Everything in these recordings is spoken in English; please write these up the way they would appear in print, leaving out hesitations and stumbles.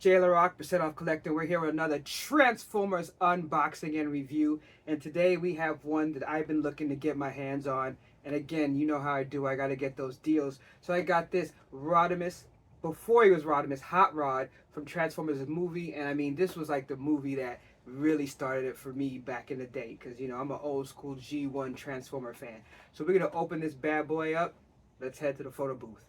Jailer Rock, percent off collector. We're here with another Transformers unboxing and review. And today we have one that I've been looking to get my hands on. And again, you know how I do. I got to get those deals. So I got this Rodimus, before he was Rodimus, Hot Rod from Transformers the movie. And I mean, this was like the movie that really started it for me back in the day. Because, you know, I'm an old school G1 Transformer fan. So we're going to open this bad boy up. Let's head to the photo booth.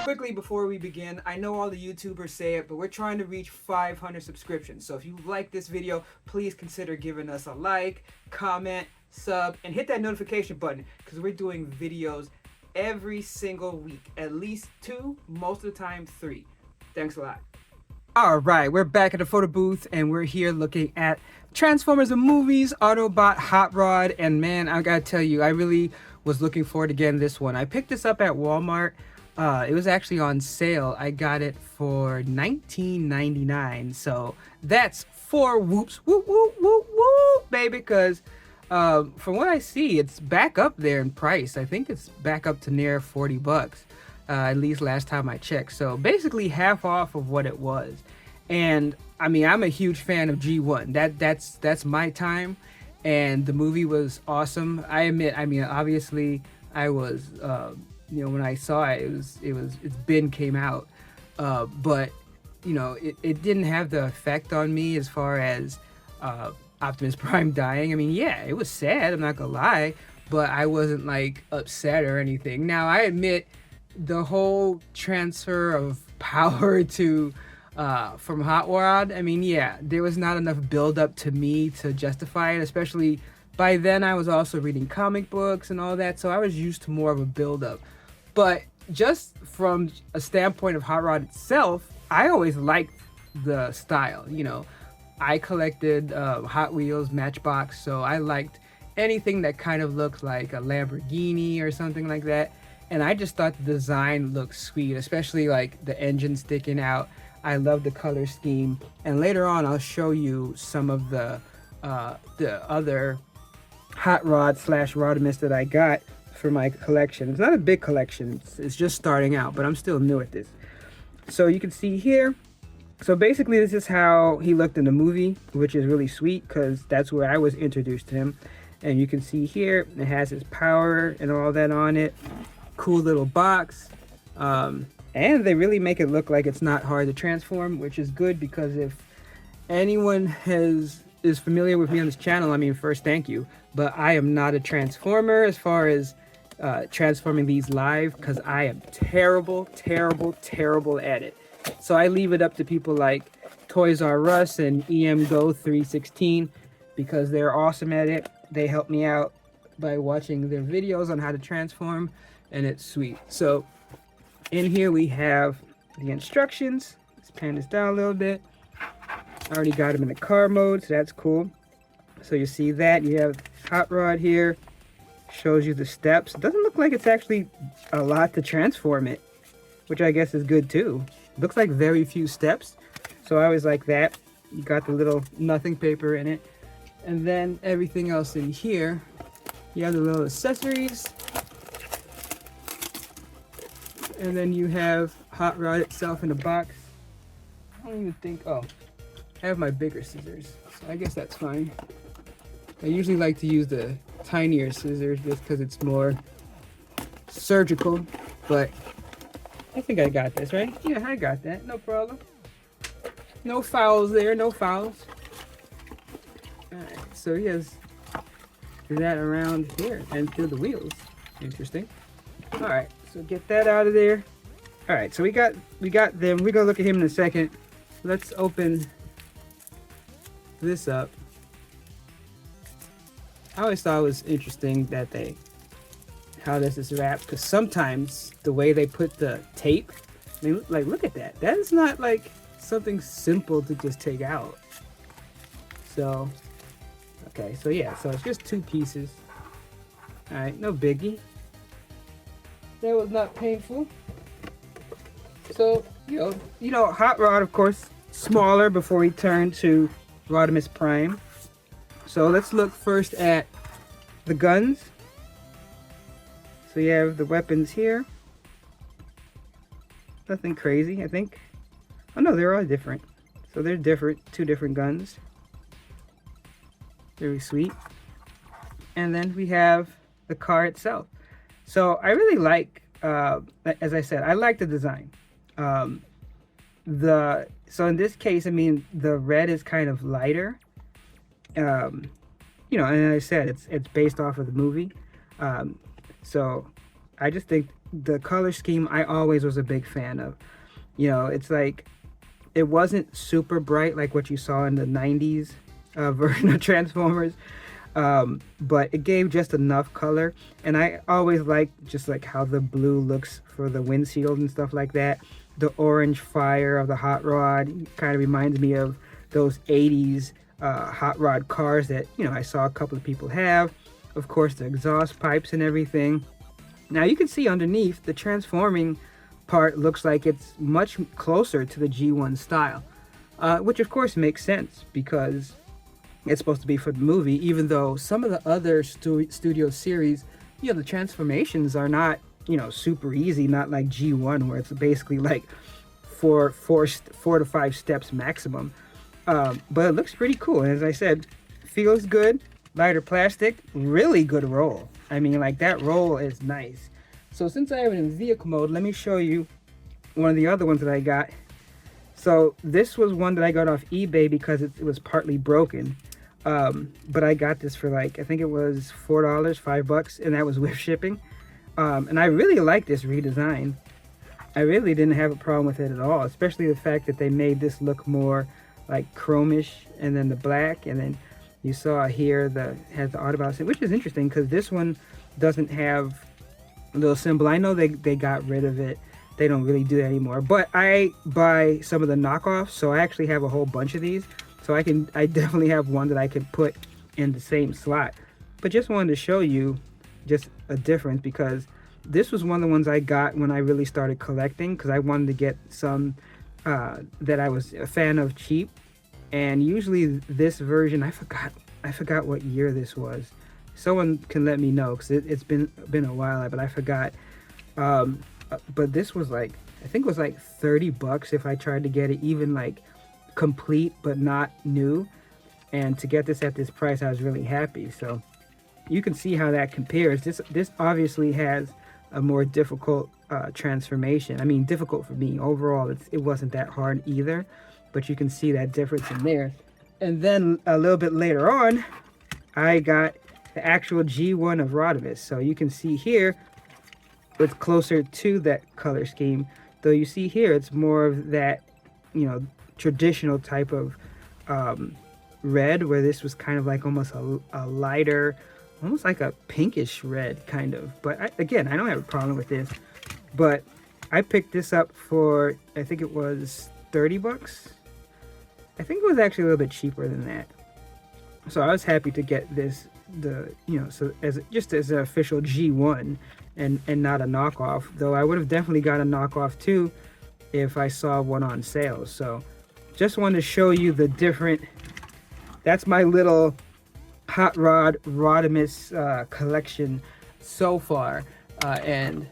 Quickly before we begin, I know all the YouTubers say it, but we're trying to reach 500 subscriptions. So if you like this video, please consider giving us a like, comment, sub, and hit that notification button because we're doing videos every single week. At least 2, most of the time 3. Thanks a lot. All right, we're back at the photo booth and we're here looking at Transformers the movies, Autobot, Hot Rod, and man, I gotta tell you, I really was looking forward to getting this one. I picked this up at Walmart. It was actually on sale. I got it for $19.99. So that's 4 whoops, whoop, whoop, whoop, whoop, baby. Because from what I see, it's back up there in price. I think it's back up to near 40 bucks, at least last time I checked. So basically half off of what it was. And I mean, I'm a huge fan of G1. That's my time. And the movie was awesome. I admit, I mean, obviously I was... you know, when I saw it, its bin came out, but you know, it didn't have the effect on me as far as Optimus Prime dying. I mean, yeah, it was sad, I'm not gonna lie, but I wasn't like upset or anything. Now I admit the whole transfer of power to from Hot Rod, I mean, yeah, there was not enough build up to me to justify it, especially by then I was also reading comic books and all that, so I was used to more of a build up. But just from a standpoint of Hot Rod itself, I always liked the style. You know, I collected Hot Wheels, Matchbox, so I liked anything that kind of looked like a Lamborghini or something like that. And I just thought the design looked sweet, especially like the engine sticking out. I love the color scheme. And later on, I'll show you some of the other Hot Rod / Rodimus that I got for my collection. It's not a big collection, it's just starting out, but I'm still new at this. So you can see here, so basically this is how he looked in the movie, which is really sweet because that's where I was introduced to him. And you can see here it has his power and all that on it. Cool little box, and they really make it look like it's not hard to transform, which is good because if anyone is familiar with me on this channel, I mean, first, thank you, but I am not a transformer as far as transforming these live because I am terrible at it. So I leave it up to people like Toys R Us and EM Go 316 because they're awesome at it. They help me out by watching their videos on how to transform, and it's sweet. So in here we have the instructions. Let's pan this down a little bit. I already got them in the car mode, so that's cool. So you see that you have Hot Rod here, shows you the steps. It doesn't look like it's actually a lot to transform it, which I guess is good too. Looks like very few steps, so I always like that. You got the little nothing paper in it, and then everything else in here. You have the little accessories, and then you have Hot Rod itself in the box. I don't even think, oh, I have my bigger scissors, so I guess that's fine. I usually like to use the tinier scissors just because it's more surgical, but I think I got this, right? Yeah, I got that, no problem. No fouls there, no fouls. Alright, so he has that around here and through the wheels. Interesting. Alright, so get that out of there. Alright, so we got them. We're gonna look at him in a second. Let's open this up. I always thought it was interesting that how this is wrapped, because sometimes the way they put the tape, I mean, like, look at that. That is not like something simple to just take out. So, okay, so yeah, so it's just 2 pieces. All right, no biggie. That was not painful. So, you know, Hot Rod, of course, smaller before he turned to Rodimus Prime. So let's look first at the guns. So you have the weapons here. Nothing crazy, I think. Oh no, they're all different. So they're different, two different guns. Very sweet. And then we have the car itself. So I really like, as I said, I like the design. Um, so in this case, I mean, the red is kind of lighter. Um, you know, and I said it's based off of the movie. Um, so I just think the color scheme I always was a big fan of. You know, it's like it wasn't super bright like what you saw in the 90s version of Transformers. But it gave just enough color, and I always like just like how the blue looks for the windshield and stuff like that. The orange fire of the hot rod kind of reminds me of those 80s hot rod cars that, you know, I saw a couple of people have. Of course, the exhaust pipes and everything. Now you can see underneath the transforming part looks like it's much closer to the G1 style, which of course makes sense because it's supposed to be for the movie, even though some of the other studio series, you know, the transformations are not, you know, super easy, not like G1 where it's basically like four to five steps maximum. But it looks pretty cool. And as I said, feels good, lighter plastic, really good roll. I mean, like that roll is nice. So since I have it in vehicle mode, let me show you one of the other ones that I got. So this was one that I got off eBay because it was partly broken. But I got this for like, I think it was $4, $5, and that was with shipping. And I really like this redesign. I really didn't have a problem with it at all, especially the fact that they made this look more like chromish, and then the black, and then you saw here has the Autobot, which is interesting because this one doesn't have a little symbol. I know they got rid of it. They don't really do that anymore. But I buy some of the knockoffs, so I actually have a whole bunch of these. So I definitely have one that I can put in the same slot. But just wanted to show you just a difference because this was one of the ones I got when I really started collecting because I wanted to get some that I was a fan of cheap. And usually this version, I forgot what year this was. Someone can let me know because it's been a while, but I forgot. But this was like, I think it was like $30 if I tried to get it even like complete but not new. And to get this at this price, I was really happy. So you can see how that compares. This obviously has a more difficult transformation. I mean, difficult for me. Overall, it wasn't that hard either, but you can see that difference in there. And then a little bit later on, I got the actual G1 of Rodimus. So you can see here, it's closer to that color scheme. Though you see here, it's more of that, you know, traditional type of red, where this was kind of like almost a lighter, almost like a pinkish red kind of. But again, I don't have a problem with this. But I picked this up for, I think it was $30. I think it was actually a little bit cheaper than that. So I was happy to get this, so just as an official G1 and not a knockoff. Though I would have definitely got a knockoff too if I saw one on sale. So just wanted to show you the different. That's my little Hot Rod Rodimus collection so far, and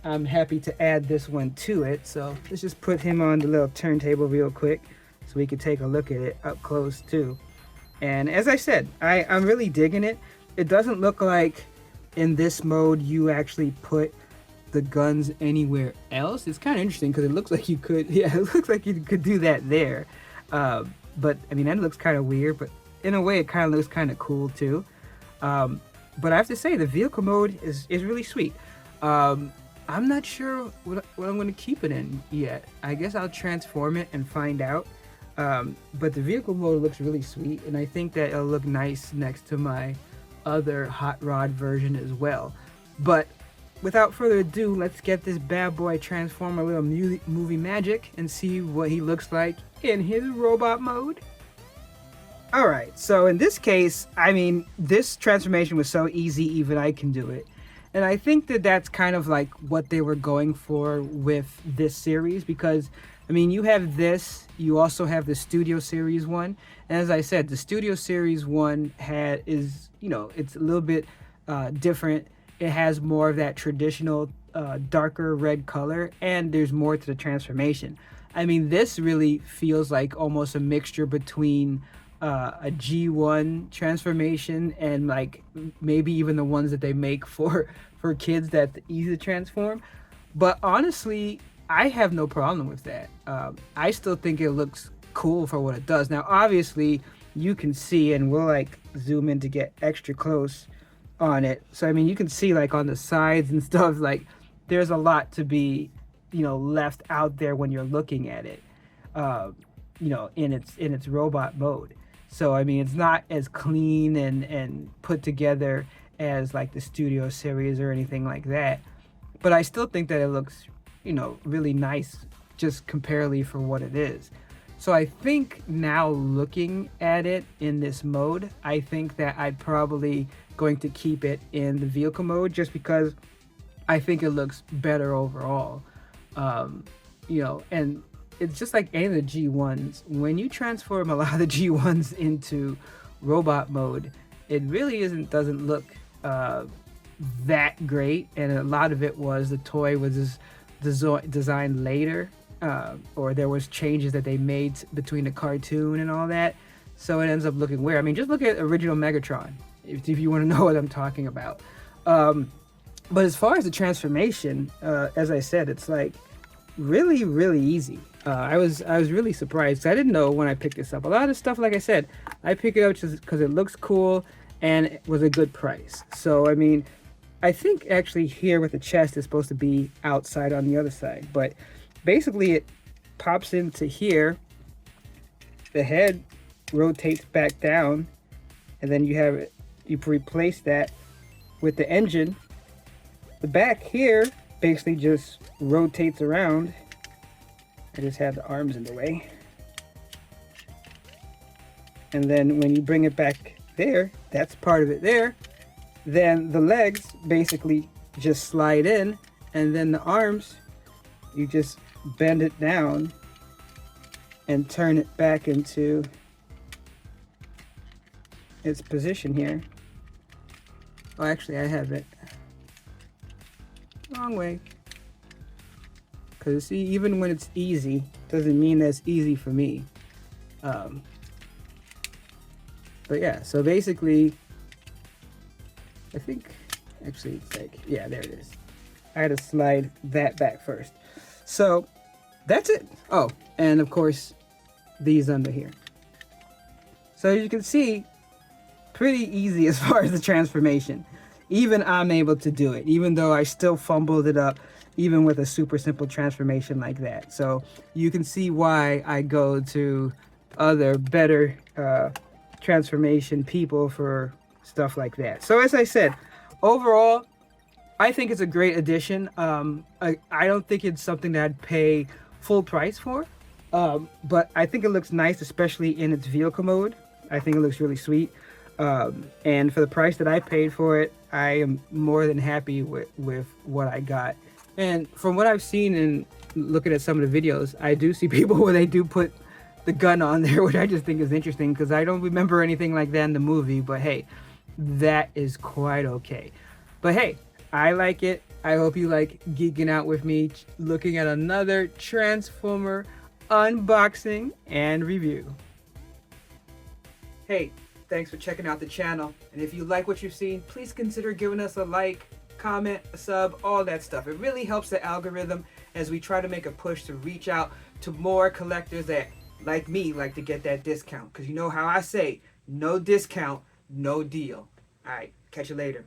I'm happy to add this one to it. So let's just put him on the little turntable real quick so we can take a look at it up close too. And as I said, I'm really digging it. It doesn't look like in this mode you actually put the guns anywhere else. It's kind of interesting because it looks like you could, yeah, it looks like you could do that there. But I mean, that looks kind of weird, but in a way it kind of looks kind of cool too. But I have to say the vehicle mode is really sweet. I'm not sure what I'm going to keep it in yet. I guess I'll transform it and find out. But the vehicle mode looks really sweet, and I think that it'll look nice next to my other Hot Rod version as well. But without further ado, let's get this bad boy transform a little movie magic and see what he looks like in his robot mode. Alright, so in this case, I mean, this transformation was so easy, even I can do it. And I think that that's kind of like what they were going for with this series, because I mean, you have this, you also have the Studio Series one. And as I said, the Studio Series one it's a little bit different. It has more of that traditional darker red color, and there's more to the transformation. I mean, this really feels like almost a mixture between a G1 transformation and like maybe even the ones that they make for kids that's easy to transform. But honestly, I have no problem with that. I still think it looks cool for what it does. Now, obviously, you can see, and we'll like zoom in to get extra close on it. So I mean, you can see like on the sides and stuff, like there's a lot to be, left out there when you're looking at it, uh, in its robot mode. So I mean, it's not as clean and put together as like the Studio series or anything like that. But I still think that it looks, really nice just comparatively for what it is. So I think now looking at it in this mode, I think that I'd probably going to keep it in the vehicle mode just because I think it looks better overall. And it's just like any of the G1s. When you transform a lot of the G1s into robot mode, it really doesn't look that great. And a lot of it was the toy was just designed later, or there was changes that they made between the cartoon and all that. So it ends up looking weird. I mean, just look at original Megatron if you want to know what I'm talking about. But as far as the transformation, as I said, it's like really, really easy. I was really surprised. I didn't know when I picked this up. A lot of stuff, like I said, I pick it up just because it looks cool and it was a good price. So I mean, I think actually here with the chest is supposed to be outside on the other side, but basically it pops into here. The head rotates back down, and then you replace that with the engine. The back here basically just rotates around. I just have the arms in the way. And then when you bring it back there, that's part of it there. Then the legs basically just slide in, and then the arms, you just bend it down and turn it back into its position here. Oh, actually, I have it wrong way. Because see, even when it's easy, doesn't mean that's easy for me. But yeah, so basically, I think, actually, it's like, yeah, there it is. I had to slide that back first. So that's it. Oh, and of course, these under here. So as you can see, pretty easy as far as the transformation. Even I'm able to do it, even though I still fumbled it up, even with a super simple transformation like that. So you can see why I go to other better transformation people for stuff like that. So as I said, overall, I think it's a great addition. I don't think it's something that I'd pay full price for, but I think it looks nice, especially in its vehicle mode. I think it looks really sweet. And for the price that I paid for it, I am more than happy with what I got. And from what I've seen and looking at some of the videos, I do see people where they do put the gun on there, which I just think is interesting because I don't remember anything like that in the movie. But hey, that is quite okay. But hey, I like it. I hope you like geeking out with me, looking at another Transformer unboxing and review. Hey, thanks for checking out the channel. And if you like what you've seen, please consider giving us a like, comment, a sub, all that stuff. It really helps the algorithm as we try to make a push to reach out to more collectors that, like me, like to get that discount. Because you know how I say, no discount, no deal. All right, catch you later.